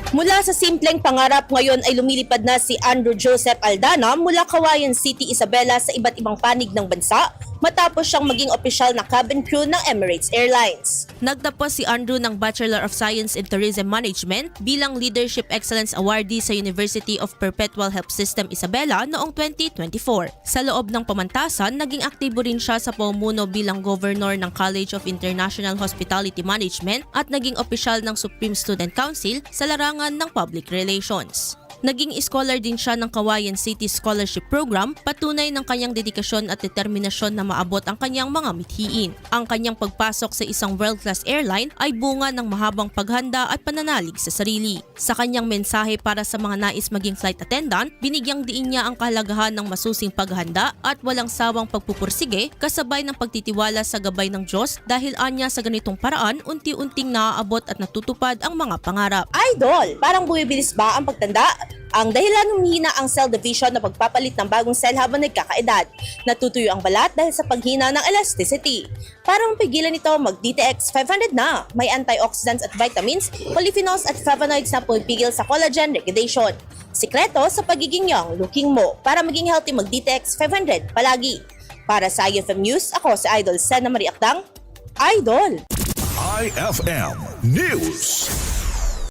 Mula sa simpleng pangarap, ngayon ay lumilipad na si Andrew Joseph Aldana mula Cauayan City, Isabela sa iba't ibang panig ng bansa matapos siyang maging opisyal na cabin crew ng Emirates Airlines. Nagtapos si Andrew ng Bachelor of Science in Tourism Management bilang Leadership Excellence Awardee sa University of Perpetual Help System Isabela noong 2024. Sa loob ng pamantasan, naging aktibo rin siya sa pamumuno bilang Governor ng College of International Hospitality Management at naging opisyal ng Supreme Student Council sa larangan ng Public Relations. Naging scholar din siya ng Cauayan City Scholarship Program, patunay ng kanyang dedikasyon at determinasyon na maabot ang kanyang mga mithiin. Ang kanyang pagpasok sa isang world-class airline ay bunga ng mahabang paghanda at pananalig sa sarili. Sa kanyang mensahe para sa mga nais maging flight attendant, binigyang diin niya ang kahalagahan ng masusing paghanda at walang sawang pagpupursige kasabay ng pagtitiwala sa gabay ng Diyos dahil anya sa ganitong paraan unti-unting naaabot at natutupad ang mga pangarap. Idol, parang bumibilis ba ang pagtanda? Ang dahilan humihina ang cell division na pagpapalit ng bagong cell habang nagkakaedad. Natutuyo ang balat dahil sa paghina ng elasticity. Para mapigilan ito, mag-DTX 500 na. May antioxidants at vitamins, polyphenols at flavonoids na pumipigil sa collagen degradation. Sikreto sa pagiging young looking mo. Para maging healthy, mag-DTX 500 palagi. Para sa IFM News, ako si Idol Sena Marie Akdang. Idol! IFM News.